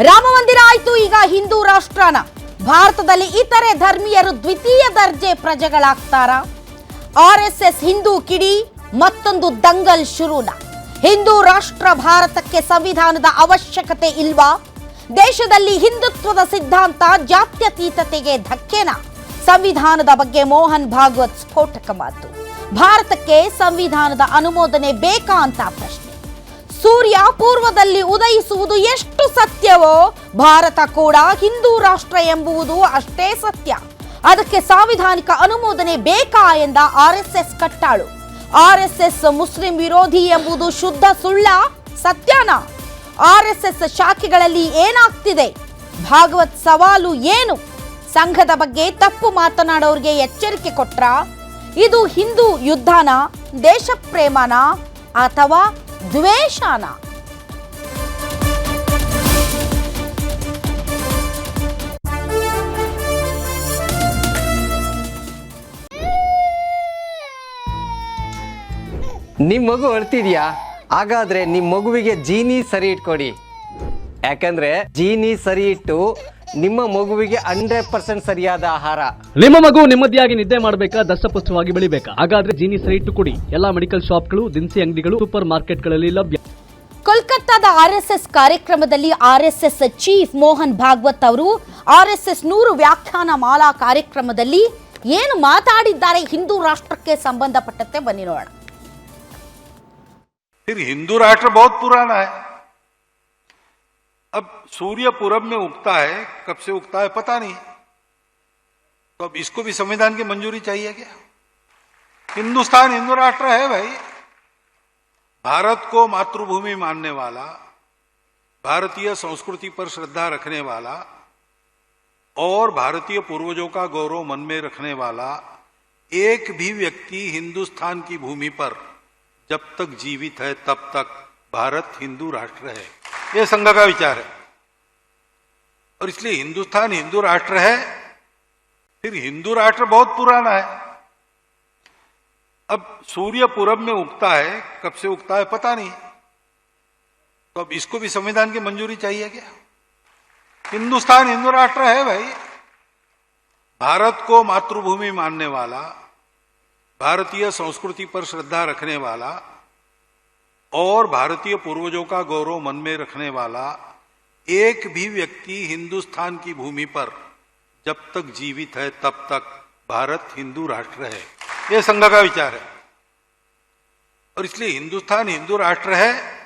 ರಾಮ ಮಂದಿರ ಆಯ್ತು, ಈಗ ಹಿಂದೂ ರಾಷ್ಟ್ರನ. ಭಾರತದಲ್ಲಿ ಇತರೆ ಧರ್ಮೀಯರು ದ್ವಿತೀಯ ದರ್ಜೆ ಪ್ರಜೆಗಳಾಗ್ತಾರಾ? ಆರ್ಎಸ್ಎಸ್ ಹಿಂದೂ ಕಿಡಿ ಮತ್ತೊಂದು ದಂಗಲ್ ಶುರುನ. ಹಿಂದೂ ರಾಷ್ಟ್ರ ಭಾರತಕ್ಕೆ ಸಂವಿಧಾನದ ಅವಶ್ಯಕತೆ ಇಲ್ವಾ? ದೇಶದಲ್ಲಿ ಹಿಂದುತ್ವದ ಸಿದ್ಧಾಂತ ಜಾತ್ಯತೀತತೆಗೆ ಧಕ್ಕೆನಾ? ಸಂವಿಧಾನದ ಬಗ್ಗೆ ಮೋಹನ್ ಭಾಗವತ್ ಸ್ಫೋಟಕ ಮಾತು. ಭಾರತಕ್ಕೆ ಸಂವಿಧಾನದ ಅನುಮೋದನೆ ಬೇಕಾ ಅಂತ ಪ್ರಶ್ನೆ. ಸೂರ್ಯ ಪೂರ್ವದಲ್ಲಿ ಉದಯಿಸುವುದು ಎಷ್ಟು ಸತ್ಯವೋ, ಭಾರತ ಕೂಡ ಹಿಂದೂ ರಾಷ್ಟ್ರ ಎಂಬುದು ಅಷ್ಟೇ ಸತ್ಯ. ಅದಕ್ಕೆ ಸಾಂವಿಧಾನಿಕ ಅನುಮೋದನೆ ಬೇಕಾ ಎಂದ ಆರ್ಎಸ್ಎಸ್ ಕಟ್ಟಾಳು. ಆರ್ಎಸ್ಎಸ್ ಮುಸ್ಲಿಂ ವಿರೋಧಿ ಎಂಬುದು ಶುದ್ಧ ಸುಳ್ಳ, ಸತ್ಯನಾ? ಆರ್ಎಸ್ಎಸ್ ಶಾಖೆಗಳಲ್ಲಿ ಏನಾಗ್ತಿದೆ? ಭಾಗವತ್ ಸವಾಲು ಏನು? ಸಂಘದ ಬಗ್ಗೆ ತಪ್ಪು ಮಾತನಾಡೋರಿಗೆ ಎಚ್ಚರಿಕೆ ಕೊಟ್ರ? ಇದು ಹಿಂದೂ ಯುದ್ಧನ, ದೇಶ ಪ್ರೇಮನ ಅಥವಾ ದ್ವೇಷನ? ನಿಮ್ಮ ಮಗು ಅಳ್ತಿದ್ಯಾ? ಹಾಗಾದ್ರೆ ನಿಮ್ಮ ಮಗುವಿಗೆ ಜೀನಿ ಸರಿ ಇಟ್ಕೊಡಿ. ಯಾಕಂದ್ರೆ ಜೀನಿ ಸರಿ ಇಟ್ಟು ನಿಮ್ಮ ಮಗುವಿಗೆ 100% ಸರಿಯಾದ ಆಹಾರ. ನಿಮ್ಮ ಮಗು ನೆಮ್ಮದಿಯಾಗಿ ನಿದ್ದೆ ಮಾಡಬೇಕಾ, ದಷ್ಟಪುಷ್ಟವಾಗಿ ಬೆಳಿಬೇಕಾ? ಹಾಗಾದ್ರೆ ಜೀನಿ ಸರಿ ಇಟ್ಟು ಕೊಡಿ. ಎಲ್ಲಾ ಮೆಡಿಕಲ್ ಶಾಪ್ಗಳು, ದಿನಸಿ ಅಂಗಡಿಗಳು, ಸೂಪರ್ ಮಾರ್ಕೆಟ್ಗಳಲ್ಲಿ ಲಭ್ಯ. ಕೋಲ್ಕತ್ತಾದ ಆರ್ಎಸ್ಎಸ್ ಕಾರ್ಯಕ್ರಮದಲ್ಲಿ ಆರ್ಎಸ್ಎಸ್ ಚೀಫ್ ಮೋಹನ್ ಭಾಗವತ್ ಅವರು ಆರ್ಎಸ್ಎಸ್ 100 ವ್ಯಾಖ್ಯಾನ ಮಾಲಾ ಕಾರ್ಯಕ್ರಮದಲ್ಲಿ ಏನು ಮಾತಾಡಿದ್ದಾರೆ ಹಿಂದೂ ರಾಷ್ಟ್ರಕ್ಕೆ ಸಂಬಂಧಪಟ್ಟಂತೆ ಬನ್ನಿ ನೋಡೋಣ. फिर हिंदू राष्ट्र बहुत पुराना है. अब सूर्य पूरब में उगता है, कब से उगता है पता नहीं, तो अब इसको भी संविधान की मंजूरी चाहिए क्या? हिंदुस्तान हिंदू राष्ट्र है भाई. भारत को मातृभूमि मानने वाला, भारतीय संस्कृति पर श्रद्धा रखने वाला और भारतीय पूर्वजों का गौरव मन में रखने वाला एक भी व्यक्ति हिंदुस्तान की भूमि पर जब तक जीवित है तब तक भारत हिंदू राष्ट्र है. यह संघ का विचार है. और इसलिए हिंदुस्तान हिंदू राष्ट्र है. फिर हिंदू राष्ट्र बहुत पुराना है. अब सूर्य पूरब में उगता है, कब से उगता है पता नहीं, तो अब इसको भी संविधान की मंजूरी चाहिए क्या? हिंदुस्तान हिंदू राष्ट्र है भाई. भारत को मातृभूमि मानने वाला, भारतीय संस्कृति पर श्रद्धा रखने वाला और भारतीय पूर्वजों का गौरव मन में रखने वाला एक भी व्यक्ति हिंदुस्तान की भूमि पर जब तक जीवित है तब तक भारत हिंदू राष्ट्र है. यह संघ का विचार है. और इसलिए हिंदुस्तान हिंदू राष्ट्र है.